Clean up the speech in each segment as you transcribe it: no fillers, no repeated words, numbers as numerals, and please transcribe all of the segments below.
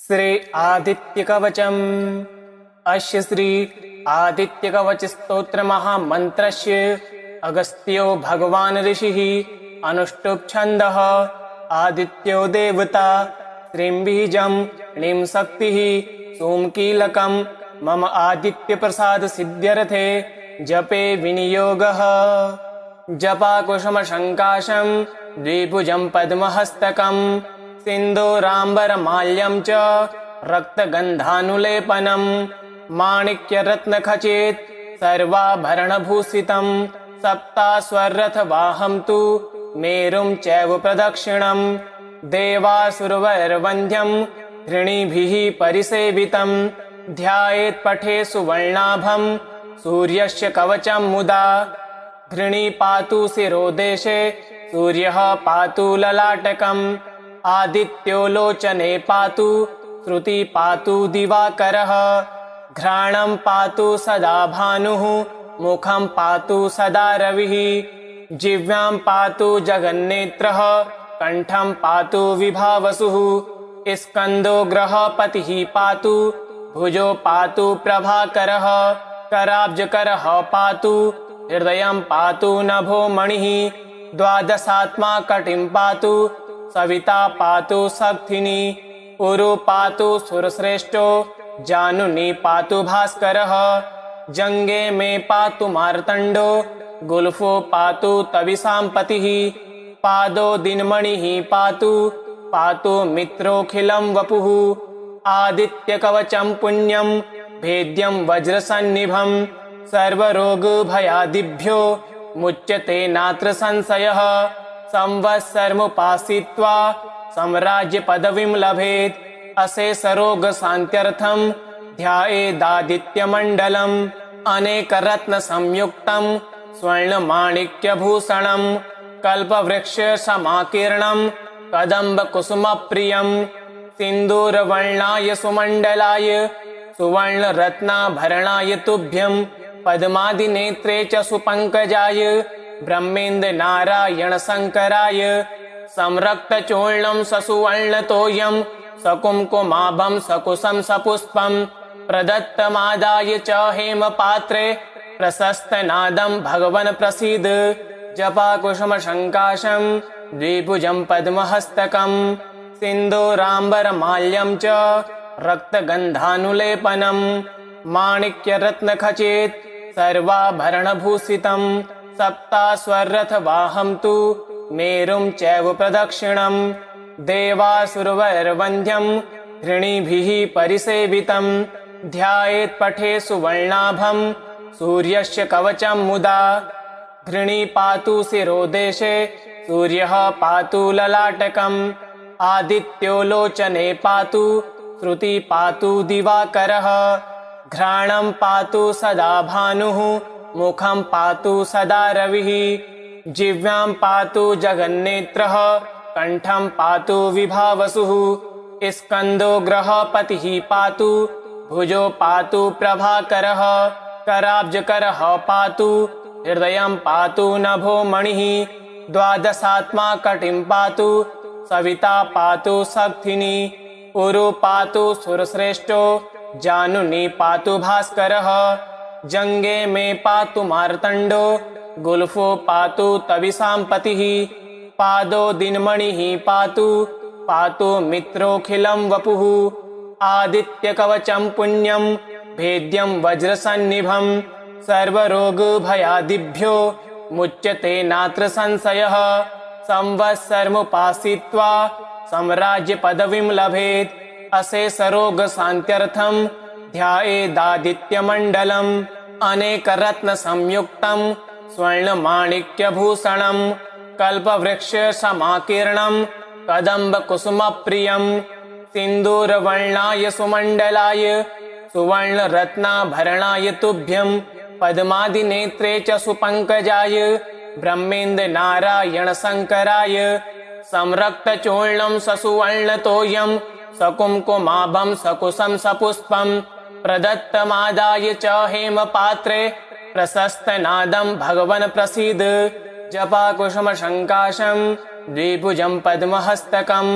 श्री आदित्यकवचम्। अस्य श्री आदित्यकवच स्तोत्र महामन्त्रस्य अगस्त्यो भगवान् ऋषिः अनुष्टुप् छन्दः। आदित्यो देवता श्रीं बीजं ह्रीं शक्तिः सोमकीलकं मम आदित्य प्रसाद सिद्ध्यर्थे जपे विनियोगः। जपाकुसुमशङ्काशं द्विभुजं पद्महस्तकं सिन्दूराम्बरमाल्यं च रक्तगन्धानुलेपनं माणिक्यरत्नखचित सर्वाभरणभूषितं सप्ताश्वरथवाहं तु मेरुं चैव प्रदक्षिणं देवासुरवैर्वन्द्यं धृणिभिः परिसेवितं ध्यायेत् पठे सुवर्णाभं सूर्यस्य कवचं मुदा। धृणी पातु शिरोदेशे सूर्यः पातु ललाटकम् आदित्यो लोचने पातु श्रुति पातु दिवाकरः घ्राणं पातु सदा भानुः मुखं पातु सदा रविः जिह्वां पातु जगन्नेत्रः कण्ठं पातु विभावसुः स्कन्दो ग्रहपतिः पातु भुजो पातु प्रभाकरः कराब्जकरः पातु हृदयं पातु नभो मणिः द्वादशात्मा कटिं पातु सविता पातु शक्तिनी उरु पातु सुरश्रेष्ठो जानुनी पातु भास्करः जङ्गे मे पातु मार्तण्डो गुल्फो पातु तविषां पतिः पादो दिनमणिः पातु पातु मित्रोऽखिलं वपुः आदित्यकवचं पुण्यं भेद्यं वज्रसन्निभं सर्वरोगभयादिभ्यो मुच्यते नात्र संशयः संवत्सरमुपासित्वा साम्राज्यपदवीं लभेत् अशेषरोगशान्त्यर्थं ध्यायेदादित्यमण्डलम् अनेकरत्नसंयुक्तं स्वर्णमाणिक्यभूषणं कल्पवृक्षसमाकीर्णं कदम्बकुसुमप्रियं सिन्दूरवर्णाय सुमण्डलाय सुवर्णरत्नाभरणाय तुभ्यं पद्मादिनेत्रे च सुपङ्कजाय ब्रह्मेन्द्र शङ्कराय संरक्तचूर्णं ससुवर्णतोयं सकुङ्कुमाभं सकुशं सपुष्पं प्रदत्तमादाय च हेमपात्रे प्रशस्तनादं भगवन् प्रसीद। जपाकुसुमशङ्काशं द्विभुजं पद्महस्तकं सिन्दूराम्बरमाल्यं च रक्तगन्धानुलेपनं माणिक्यरत्नखचित सर्वाभरणभूषितं सप्ताश्वरथवाहं तु मेरुं चैव प्रदक्षिणं देवासुरवैर्वन्द्यं धृणिभिः परिसेवितं ध्यायेत् पठे सुवर्णाभं सूर्यस्य कवचं मुदा। धृणी पातु शिरोदेशे सूर्यः पातु ललाटकम् आदित्यो लोचने पातु श्रुति पातु दिवाकरः घ्राणं पातु सदा भानुः मुखं पातु सदा रविः जिह्वां पातु जगन्नेत्रः कण्ठं पातु विभावसुः स्कन्दो ग्रहपतिः पातु भुजो पातु प्रभाकरः कराब्जकरः पातु हृदयं पातु नभो मणिः द्वादशात्मा कटिं पातु सविता पातु शक्तिनी उरु पातु सुरश्रेष्ठो जानुनी पातु भास्करः जङ्गे मे पातु मार्तण्डो गुल्फो पातु तविषां पतिः पादो दिनमणिः पातु पातु मित्रोऽखिलं वपुः आदित्यकवचं पुण्यं भेद्यं वज्रसन्निभं सर्वरोगभयादिभ्यो मुच्यते नात्र संशयः संवत्सरमुपासित्वा साम्राज्यपदवीं लभेत् अशेषरोगशान्त्यर्थं ध्यायेदादित्यमण्डलम् अनेकरत्नसंयुक्तं स्वर्णमाणिक्यभूषणं कल्पवृक्षसमाकीर्णं कदम्बकुसुमप्रियं सिन्दूरवर्णाय सुमण्डलाय सुवर्णरत्नाभरणाय तुभ्यं पद्मादिनेत्रे च सुपङ्कजाय ब्रह्मेन्द्र शङ्कराय संरक्तचूर्णं ससुवर्णतोयं सकुङ्कुमाभं सकुशं सपुष्पं प्रदत्तमादाय च हेमपात्रे प्रशस्तनादं भगवन् प्रसीद। जपाकुसुमशङ्काशं द्विभुजं पद्महस्तकं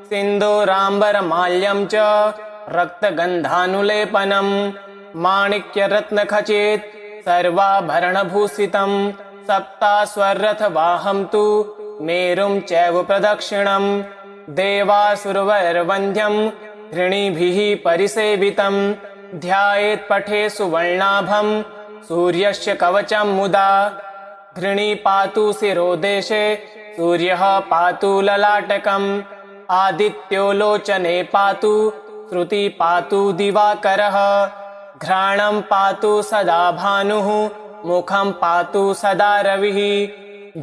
सिन्दूराम्बरमाल्यं च रक्तगन्धानुलेपनं माणिक्यरत्नखचित सर्वाभरणभूषितं सप्ताश्वरथवाहं तु मेरुं चैव प्रदक्षिणं देवासुरवैर्वन्द्यं धृणिभिः परिसेवितं ध्यायेत् पठे सुवर्णाभं सूर्यस्य कवचं मुदा धृणी पातु शिरोदेशे सूर्यः पातु ललाटकम् आदित्यो लोचने पातु श्रुति पातु दिवाकरः घ्राणं पातु सदा भानुः मुखं पातु सदा रविः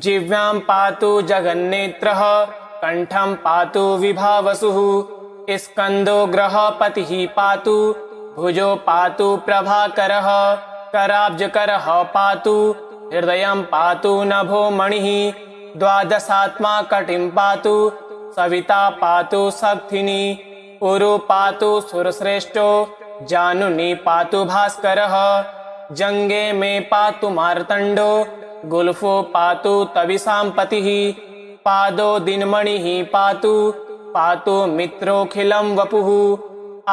जिह्वां पातु जगन्नेत्रः कण्ठं पातु विभावसुः स्कन्दो ग्रहपतिः पातु भुजो पातु प्रभाकरः कराब्जकरः पातु हृदयं पातु नभो मणिः द्वादशात्मा कटिं पातु सविता पातु शक्तिनी उरु पातु सुरश्रेष्ठो जानुनी पातु भास्करः जङ्गे मे पातु मार्तण्डो गुल्फो पातु तविसाम्पतिः पादो दिनमणिः पातु पातु मित्रोऽखिलं वपुः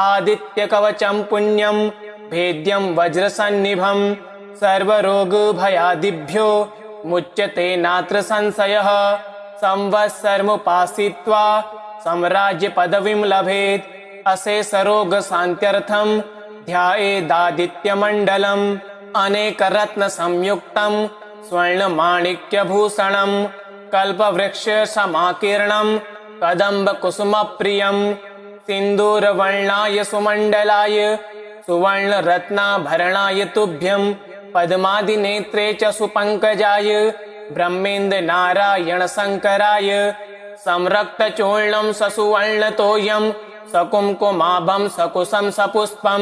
आदित्यकवचं पुण्यं भेद्यं वज्रसन्निभं सर्वरोगभयादिभ्यो मुच्यते नात्र संशयः संवत्सरमुपासीत्वा सम्राज्यपदवीं लभेत् अशेषरोगशान्त्यर्थं ध्यायेदादित्यमण्डलम् अनेकरत्नसंयुक्तं स्वर्णमाणिक्यभूषणं कल्पवृक्षसमाकीर्णं कदम्बकुसुमप्रियं सिन्दूरवर्णाय सुमण्डलाय सुवर्णरत्नाभरणाय तुभ्यं पद्मादिनेत्रे च सुपङ्कजाय ब्रह्मेन्द्रनारायणशङ्कराय संरक्तचूर्णं ससुवर्णतोयं सकुङ्कुमाभं सकुशं सपुष्पं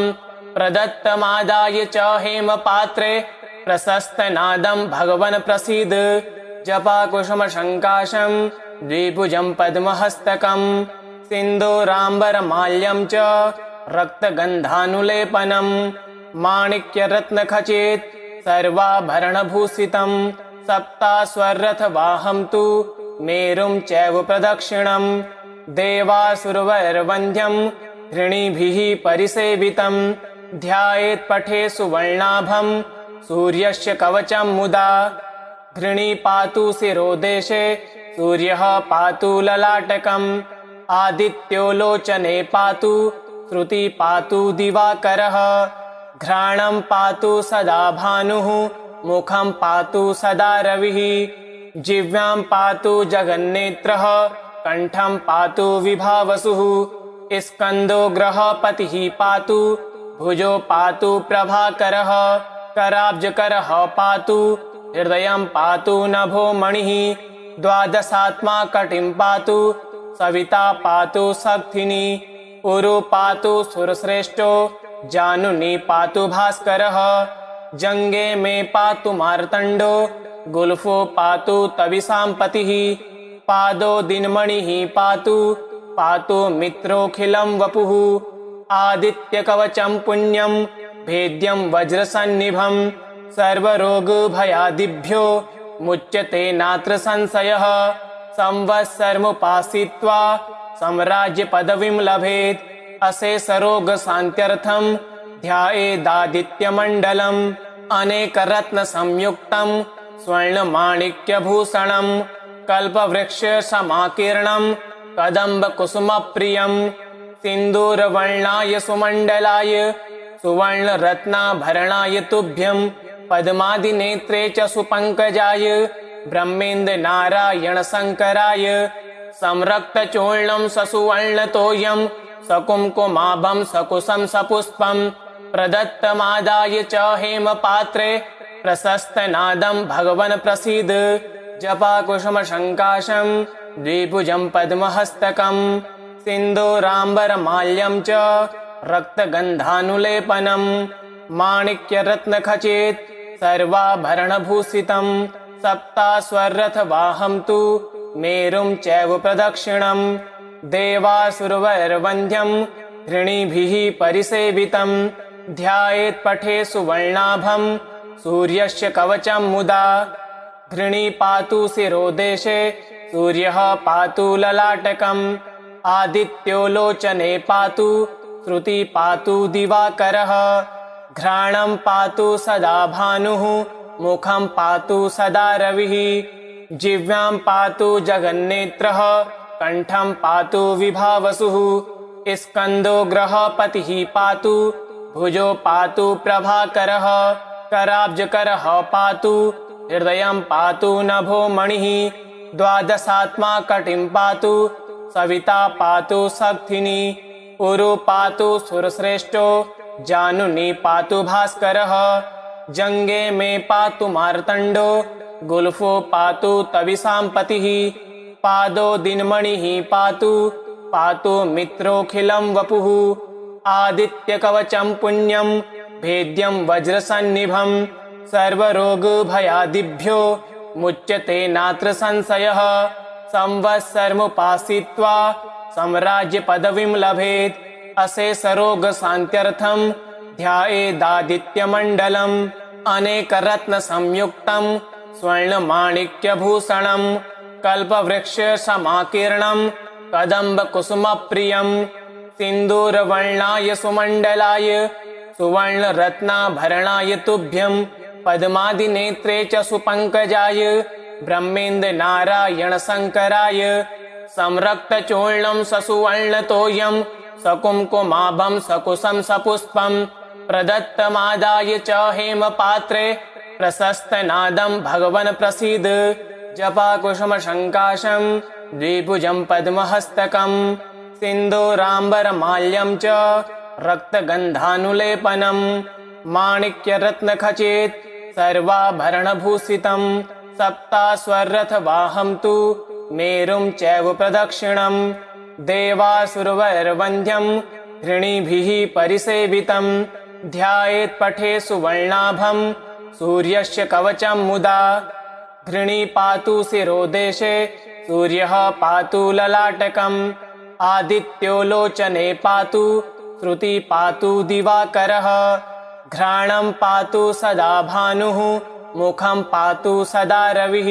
प्रदत्तमादाय च हेमपात्रे प्रशस्तनादं भगवन् प्रसीद जपाकुसुमशङ्काशं द्विभुजं पद्महस्तकं सिन्दूराम्बरमाल्यं च रक्तगन्धानुलेपनं माणिक्यरत्नखचित सर्वाभरणभूषितं सप्ताश्वरथवाहं तु मेरुं चैव प्रदक्षिणं देवासुरवैर्वन्द्यं धृणिभिः परिसेवितं ध्यायेत् पठे सुवर्णाभं सूर्यस्य कवचं मुदा धृणी पातु शिरोदेशे सूर्यः पातु ललाटकम् आदित्यो लोचने पातु श्रुति पातु दिवाकरः घ्राणं पातु सदा भानुः मुखं पातु सदा रविः जिह्वां पातु जगन्नेत्रः कण्ठं पातु विभावसुः स्कन्दो ग्रहपतिः पातु भुजो पातु प्रभाकरः कराब्जकरः पातु हृदयं पातु नभो मणिः द्वादशात्मा कटिं पातु सविता पातु शक्तिनी उरु पातु सुरश्रेष्ठो जानुनी पातु भास्करः जङ्गे मे पातु मार्तण्डो गुल्फो पातु तविसाम्पतिः पादो दिनमणिः पातु पातु मित्रोऽखिलं वपुः आदित्यकवचं पुण्यं भेद्यं वज्रसन्निभं सर्वरोगभयादिभ्यो मुच्यते नात्र संशयः संवत्सरमुपासीत्वा सम्राज्यपदवीं लभेत् अशेषरोगशान्त्यर्थं ध्यायेदादित्यमण्डलम् अनेकरत्नसंयुक्तं स्वर्णमाणिक्यभूषणं कल्पवृक्षसमाकीर्णं कदम्बकुसुमप्रियं सिन्दूरवर्णाय सुमण्डलाय सुवर्णरत्नाभरणाय तुभ्यं पद्मादिनेत्रे च सुपङ्कजाय ब्रह्मेन्द्रनारायणशङ्कराय संरक्तचूर्णं ससुवर्णतोयं सकुङ्कुमाभं सकुशं सपुष्पं प्रदत्तमादाय च हेमपात्रे प्रशस्तनादं भगवन् प्रसीद जपाकुसुमशङ्काशं द्विभुजं पद्महस्तकं सिन्दूराम्बरमाल्यं च रक्तगन्धानुलेपनं माणिक्यरत्नखचित सर्वाभरणभूषितं सप्ताश्वरथवाहं तु मेरुं चैव प्रदक्षिणं देवासुरवैर्वन्द्यं धृणिभिः परिसेवितं ध्यायेत् पठे सुवर्णाभं सूर्यस्य कवचं मुदा धृणी पातु शिरोदेशे सूर्यः पातु ललाटकम् आदित्यो लोचने पातु श्रुति पातु दिवाकरः घ्राणं पातु सदा भानुः मुखं पातु सदा रविः जिह्वां पातु जगन्नेत्रः कंठं पातु विभावसुः स्कंदो ग्रहपतिः पातु भुजो पातु प्रभाकरः कराब्जकरः पातु हृदयं पातु नभो मणिः द्वादशात्मा कटिं पातु सविता पातु शक्तिनी उरु पातु सुरश्रेष्ठो जानुनी पातु भास्करः जंगे में पातु मार्तंडो गुल्फो पातु तविसां पतिः पादो दिनमणिः पातु पातु मित्रोऽखिलं वपुः आदित्यकवचं पुण्यं भेद्यं वज्रसन्निभं सर्वरोगभयादिभ्यो मुच्यते नात्र संशयः संवत्सरमुपासीत्वा साम्राज्यपदवीं लभेत् अशेषरोगशान्त्यर्थं ध्यायेदादित्यमण्डलम् अनेकरत्नसंयुक्तं स्वर्णमाणिक्यभूषणं कल्पवृक्षसमाकीर्णं कदम्बकुसुमप्रियं सिन्दूरवर्णाय सुमण्डलाय सुवर्णरत्नाभरणाय तुभ्यं पद्मादिनेत्रे च सुपङ्कजाय ब्रह्मेन्द्रनारायणशङ्कराय संरक्तचूर्णं ससुवर्णतोयं सकुङ्कुमाभं सकुशं सपुष्पं प्रदत्तमादाय च हेमपात्रे प्रशस्तनादं भगवन् प्रसीद जपाकुसुमशङ्काशं द्विभुजं पद्महस्तकं सिन्दूराम्बरमाल्यं च रक्तगन्धानुलेपनं माणिक्यरत्नखचित सर्वाभरणभूषितं सप्ताश्वरथवाहं तु मेरुं चैव प्रदक्षिणं देवासुरवैर्वन्द्यं ऋणिभिः परिसेवितं ध्यायेत् पठे सुवर्णाभं सूर्यस्य कवचं मुदा घृणी पातु शिरोदेशे सूर्यः पातु ललाटकम् आदित्यो लोचने पातु श्रुति पातु दिवाकरः घ्राणं पातु सदा भानुः मुखं पातु सदा रविः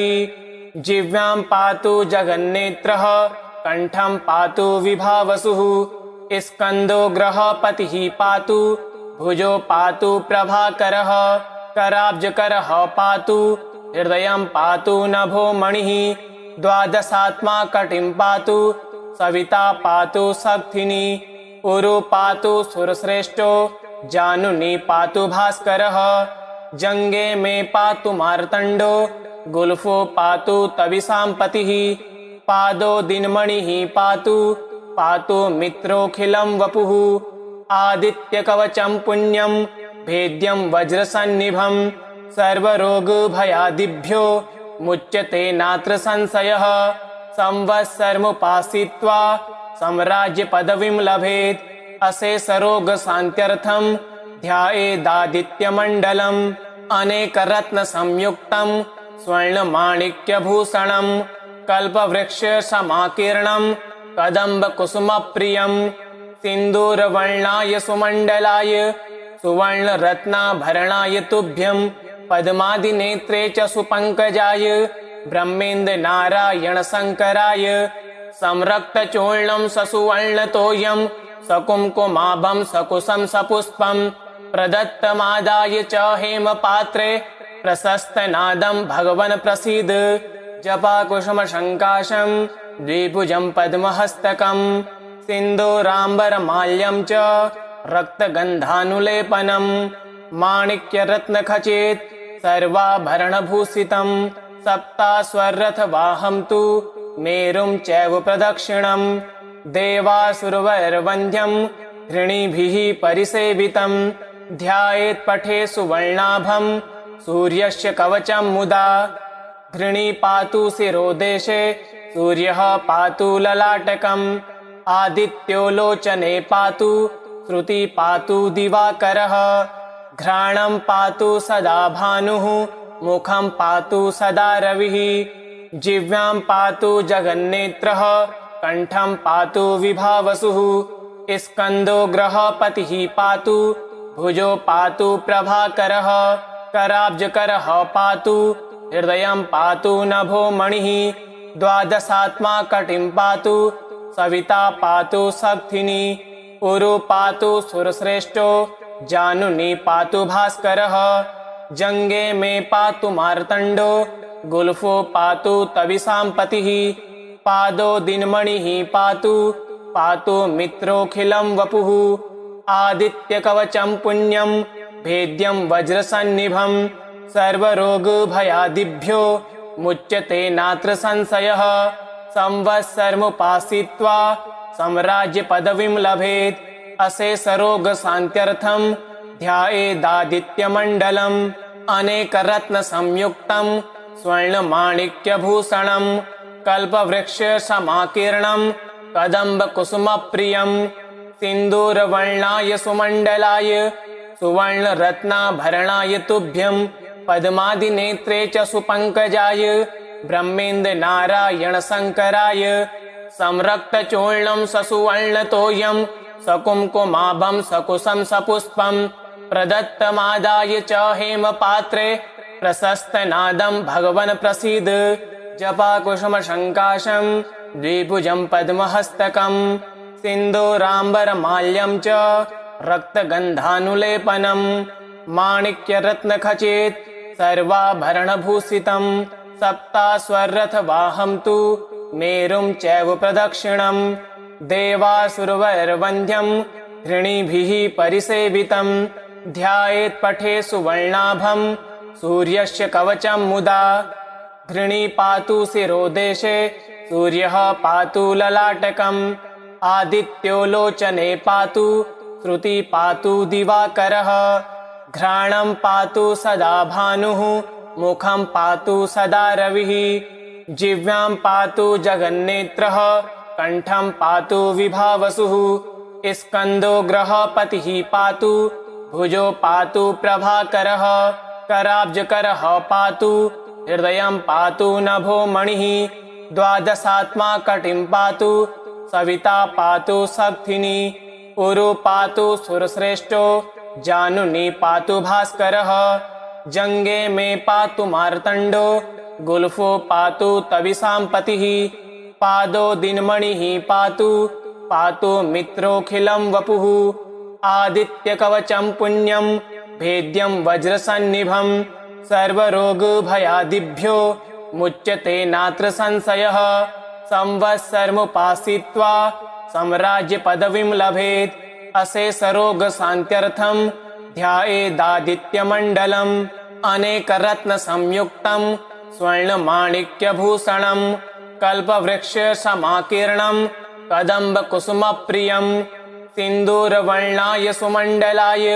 जिह्वां पातु जगन्नेत्रः कंठं पातु विभावसुः स्कंदो ग्रहपतिः पातु भुजो पातु प्रभाकरः कराब्जकरः पातु हृदयं पातु नभो मणिः द्वादशात्मा कटिं पातु सविता पातु शक्तिनी उरु पातु सुरश्रेष्ठो जानुनी पातु भास्करः जंगे में पातु मार्तंडो गुल्फो पातु तविसां पतिः पादो दिनमणिः पातु पातु मित्रोऽखिलं वपुः आदित्यकवचं पुण्यं भेद्यं वज्रसन्निभं सर्वरोगभयादिभ्यो मुच्यते नात्र संशयः संवत्सरमुपासीत्वा साम्राज्यपदवीं लभेत् अशेषरोगशान्त्यर्थं ध्यायेदादित्यमण्डलम् अनेकरत्नसंयुक्तं स्वर्णमाणिक्यभूषणं कल्पवृक्षसमाकीर्णं कदम्बकुसुमप्रियं सिन्दूरवर्णाय सुमण्डलाय सुवर्णरत्नाभरणाय तुभ्यं पद्मादिनेत्रे च सुपङ्कजाय ब्रह्मेन्द्रनारायणशङ्कराय संरक्तचूर्णं ससुवर्णतोयं सकुङ्कुमाभं सकुशं सपुष्पं प्रदत्तमादाय च हेमपात्रे प्रशस्तनादं भगवन् प्रसीद जपाकुसुमशङ्काशं द्विभुजं पद्महस्तकं सिन्दूराम्बरमाल्यं च रक्तगन्धानुलेपनं माणिक्यरत्नखचित सर्वाभरणभूषितं सप्ताश्वरथवाहं तु मेरुं चैव प्रदक्षिणं देवासुरवैर्वन्द्यं ऋणिभिः परिसेवितं ध्यायेत् पठे सुवर्णाभं सूर्यस्य कवचं मुदा घृणी पातु शिरोदेशे सूर्यः पातु ललाटकम् आदित्यो लोचने पातु श्रुति पातु दिवाकरः घ्राणं पातु सदा भानुः मुखं पातु सदा रविः जिह्वां पातु जगन्नेत्रः कंठं पातु विभावसुः स्कंदो ग्रहपतिः पातु भुजो पातु प्रभाकरः कराब्जकरः पातु हृदयं पातु नभो मणिः द्वादशात्मा कटिं पातु सविता पातु शक्तिनी उरु पातु सुरश्रेष्ठो जानुनी पातु भास्करः जंगे मे पातु मार्तंडो गुल्फो पातु तविसाम्पतिः पादो दिनमणिः पातु पातु मित्रोऽखिलं वपुः आदित्यकवचं पुण्यं भेद्यं वज्रसन्निभं सर्वरोगभयादिभ्यो मुच्यते नात्र संशयः संवत्सरमुपासित्वा साम्राज्यपदवीं लभेत् अशेषरोगशान्त्यर्थं ध्यायेदादित्यमण्डलम् अनेकरत्नसंयुक्तं स्वर्णमाणिक्यभूषणं कल्पवृक्षसमाकीर्णं कदम्बकुसुमप्रियं सिन्दूरवर्णाय सुमण्डलाय सुवर्णरत्नाभरणाय तुभ्यं पद्मादिनेत्रे च सुपङ्कजाय ब्रह्मेन्द्रनारायणशङ्कराय संरक्तचूर्णं ससुवर्णतोयं सकुङ्कुमाभं सकुशं सपुष्पं प्रदत्तमादाय च हेमपात्रे प्रशस्तनादं भगवन् प्रसीद जपाकुसुमसङ्काशं द्विभुजं पद्महस्तकं सिन्दूराम्बरमाल्यं च रक्तगन्धानुलेपनं माणिक्यरत्नखचित सर्वाभरणभूषितं सप्तास्वरथवाहं तु मेरुं चैव प्रदक्षिणं देवासुरवैर्वन्द्यं ऋणिभिः परिसेवितं ध्यायेत् पठे सुवर्णाभं सूर्यस्य कवचं मुदा घृणी पातु शिरोदेशे सूर्यः पातु ललाटकम् आदित्यो लोचने पातु श्रुति पातु दिवाकरः घ्राणं पातु सदा भानुः मुखं पातु सदा रविः जिह्वां पातु जगन्नेत्रः कंठं पातु विभावसुः स्कन्दो ग्रहपतिः पातु भुजो पातु प्रभाकरः कराब्जकरः पातु हृदयं पातु नभो मणिः द्वादशात्मा कटिं पातु सविता पातु शक्तिनी उरु पातु सुरश्रेष्ठो जानुनी पातु भास्करः जंगे मे पातु मार्तंडो गुल्फो पातु तविसाम्पतिः पादो दिनमणिः पातु पातु मित्रोऽखिलं वपुः आदित्यकवचं पुण्यं भेद्यं वज्रसन्निभं सर्वरोगभयादिभ्यो मुच्यते नात्र संशयः संवत्सरमुपासित्वा साम्राज्यपदवीं लभेत् अशेषरोगशान्त्यर्थं ध्यायेदादित्यमण्डलम् अनेकरत्नसंयुक्तं स्वर्णमाणिक्यभूषणं कल्पवृक्षसमाकीर्णं कदम्बकुसुमप्रियं सिन्दूरवर्णाय सुमण्डलाय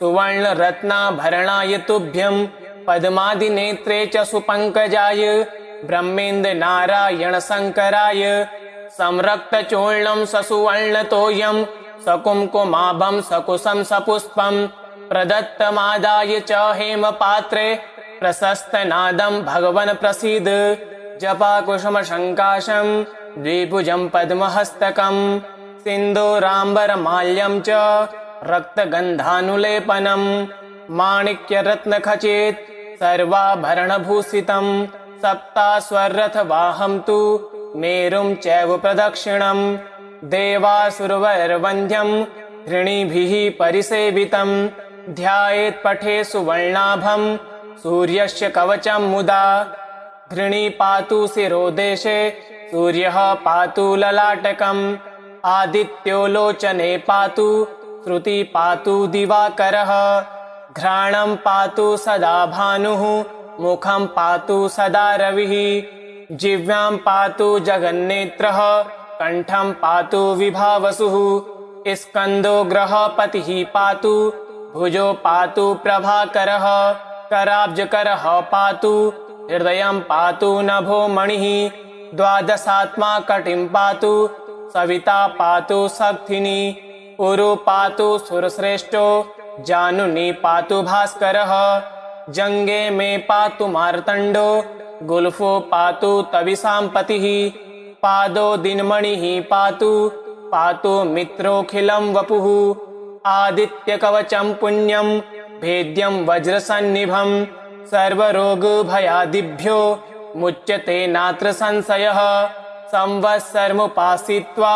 सुवर्णरत्नाभरणाय तुभ्यं पद्मादिनेत्रे च सुपङ्कजाय ब्रह्मेन्द्रनारायणशङ्कराय संरक्तचूर्णं ससुवर्णतोयं सकुङ्कुमाभं सकुशं सपुष्पं प्रदत्तमादाय च हेमपात्रे प्रशस्तनादं भगवन् प्रसीद जपाकुसुमसङ्काशं द्विभुजं पद्महस्तकं सिन्दूराम्बरमाल्यं च रक्तगन्धानुलेपनं माणिक्यरत्नखचित सर्वाभरणभूषितं सप्तास्वरथवाहं तु मेरुं चैव प्रदक्षिणं देवासुरवैर्वन्द्यं ऋणिभिः परिसेवितं ध्यायेत् पठे सुवर्णाभं सूर्यस्य कवचं मुदा घृणी पातु शिरोदेशे सूर्यः पातु ललाटकम् आदित्यो लोचने पातु श्रुति पातु दिवाकरः घ्राणं पातु सदा भानुः मुखं पातु सदा रविः जिह्वां पातु जगन्नेत्रः कंठं पातु विभावसुः स्कन्दो ग्रहपतिः पातु भुजो पातु प्रभाकरः कराब्जकरः पातु हृदयं पातु नभो मणिः द्वादशात्मा कटिं पातु सविता पातु शक्तिनी उरु पातु सुरश्रेष्ठो जानुनी पातु भास्करः जंगे मे पातु मार्तंडो गुल्फो पातु तविसाम्पतिः पादो दिनमणिः पातु पातु मित्रोऽखिलं वपुः आदित्यकवचं पुण्यं भेद्यं वज्रसन्निभं सर्वरोगभयादिभ्यो मुच्यते नात्र संशयः संवत्सरमुपासीत्वा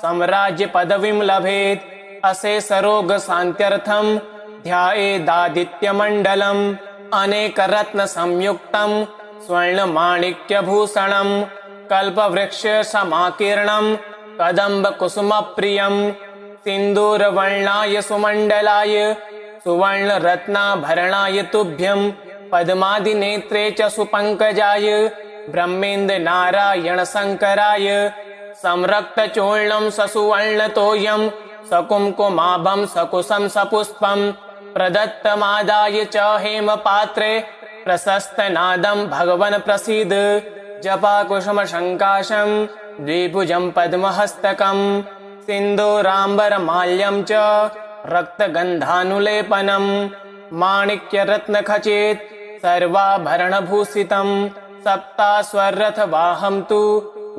साम्राज्य पदवीं लभेत्। अशेषरोग शान्त्यर्थं ध्यायेदादित्यमण्डलम् अनेकरत्न संयुक्तं स्वर्णमाणिक्यभूषणं कल्पवृक्ष समाकीर्णं कदम्बकुसुमप्रियं सिन्दूरवर्णाय सुमण्डलाय सुवर्णरत्नाभरणाय तुभ्यं पद्मादिनेत्रे च सुपङ्कजाय ब्रह्मेन्द्रनारायण शङ्कराय संरक्तचूर्णं ससुवर्णतोयं सकुङ्कुमाभं सकुशं सपुष्पं प्रदत्तमादाय च हेमपात्रे प्रशस्तनादं भगवन् प्रसीद। जपाकुसुमशङ्काशं द्विभुजं पद्महस्तकं सिन्दूराम्बरमाल्यं च रक्तगन्धानुलेपनं माणिक्यरत्नखचित सर्वाभरणभूषितं सप्तास्वरथवाहं तु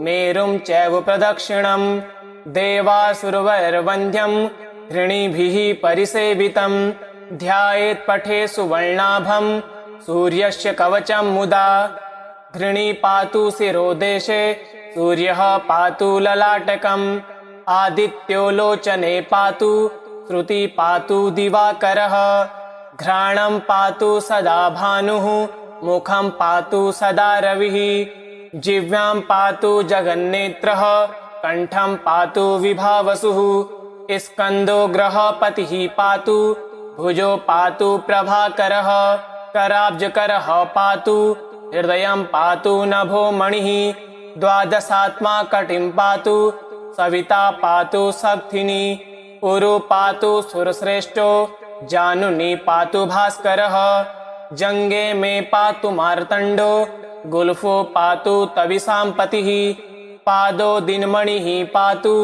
मेरुं चैव प्रदक्षिणं देवासुरवैर्वन्द्यं ऋणिभिः परिसेवितं ध्यायेत् पठे सुवर्णाभं सूर्यस्य कवचं मुदा घृणी पातु शिरोदेशे सूर्यः पातु ललाटकम् आदित्यो लोचने पातु श्रुति पातु दिवाकरः घ्राणं पातु सदा भानुः मुखं पातु सदा रविः जिह्वां पातु जगन्नेत्रः कण्ठं पातु विभावसुः स्कन्दो ग्रहपतिः पातु भुजो पातु प्रभाकरः कराब्जकरः पातु हृदयं पातु नभो मणिः द्वादशात्मा कटिं पातु सविता पातु शक्तिनी उरु पातु सुरश्रेष्ठो जानुनी पातु भास्करः जङ्गे मे पातु मार्तण्डो गुल्फो पातु तविषां पतिः पादो दिनमणिः पातु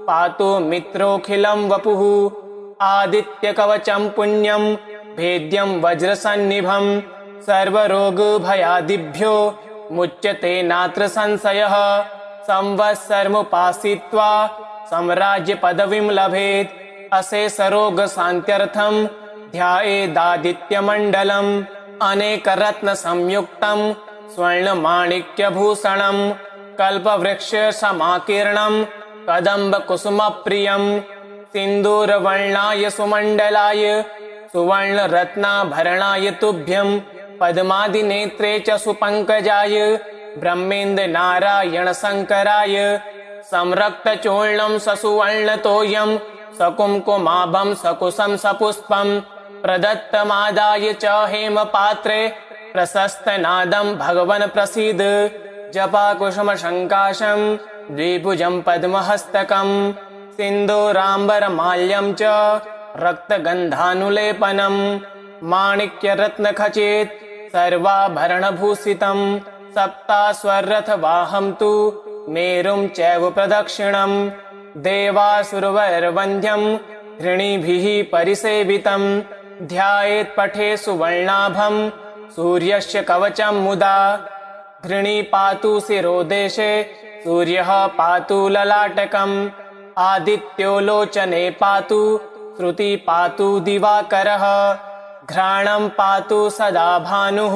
पातु मित्रोऽखिलं वपुः आदित्यकवचं पुण्यं भेद्यं वज्रसन्निभं सर्वरोगभयादिभ्यो मुच्यते नात्र संशयः संवत्सरमुपासीत्वा साम्राज्यपदवीं लभेत् अशेषरोगशान्त्यर्थं ध्यायेदादित्यमण्डलम् अनेकरत्नसंयुक्तं स्वर्णमाणिक्यभूषणं कल्पवृक्षसमाकीर्णं कदम्बकुसुमप्रियं सिन्दूरवर्णाय सुमण्डलाय सुवर्णरत्नाभरणाय तुभ्यं पद्मादिनेत्रे च सुपङ्कजाय ब्रह्मेन्द्रनारायण शङ्कराय संरक्तचूर्णं ससुवर्णतोयं सकुङ्कुमाभं सकुशं सपुष्पं प्रदत्तमादाय च हेमपात्रे प्रशस्तनादं भगवन् प्रसीद। जपाकुसुमशङ्काशं द्विभुजं पद्महस्तकं सिन्दूराम्बरमाल्यं च रक्तगन्धानुलेपनं माणिक्यरत्नखचित सर्वाभरणभूषितं सप्तास्वरथवाहं तु मेरुं चैव प्रदक्षिणं देवासुरवैर्वन्द्यं ऋणिभिः परिसेवितं ध्यायेत् पठे सुवर्णाभं सूर्यस्य कवचं मुदा घृणी पातु शिरोदेशे सूर्यः पातु ललाटकम् आदित्यो लोचने पातु श्रुति पातु दिवाकरः घ्राणं पातु सदा भानुः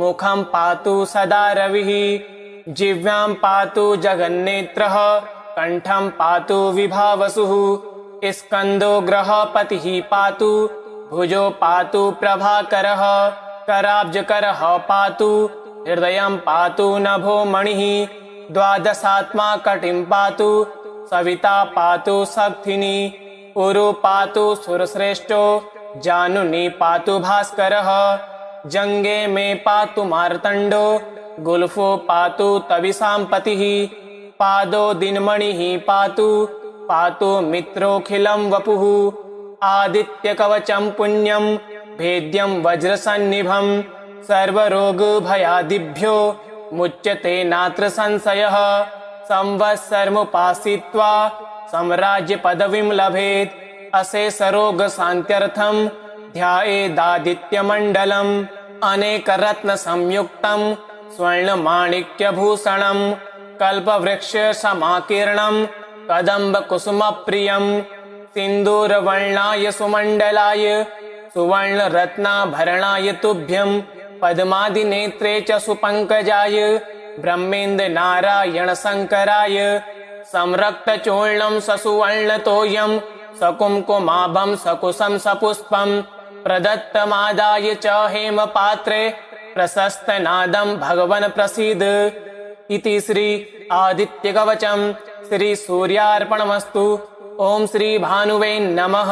मुखं पातु सदा रविः जिह्वां पातु जगन्नेत्रः कण्ठं पातु विभावसुः स्कन्दो ग्रहपतिः पातु भुजो पातु प्रभाकरः कराब्जकरः पातु हृदयं पातु नभो मणिः द्वादशात्मा कटिं पातु सविता पातु शक्तिनी उरु पातु सुरश्रेष्ठो जानुनी पातु भास्करः जङ्गे मे पातु मार्तण्डो गुल्फो पातु तविषां पतिः पादो दिनमणिः पातु पातु मित्रोऽखिलं वपुः आदित्यकवचं पुण्यं भेद्यं वज्रसन्निभं सर्वरोगभयादिभ्यो मुच्यते नात्र संशयः संवत्सरमुपासीत्वा साम्राज्यपदवीं लभेत् अशेषरोगशान्त्यर्थं ध्यायेदादित्यमण्डलम् अनेकरत्नसंयुक्तं स्वर्णमाणिक्यभूषणं कल्पवृक्षसमाकीर्णं कदम्बकुसुमप्रियं सिन्दूरवर्णाय सुमण्डलाय सुवर्णरत्नाभरणाय तुभ्यं पद्मादिनेत्रे च सुपङ्कजाय ब्रह्मेन्द्र नारायण शङ्कराय संरक्तचूर्णं ससुवर्णतोयं सकुङ्कुमाभं सकुशं सपुष्पं प्रदत्तमादाय च हेमपात्रे प्रशस्तनादं भगवन् प्रसीद इति श्री आदित्यकवचं श्री सूर्यार्पणमस्तु। ओम श्री भानुवे नमः।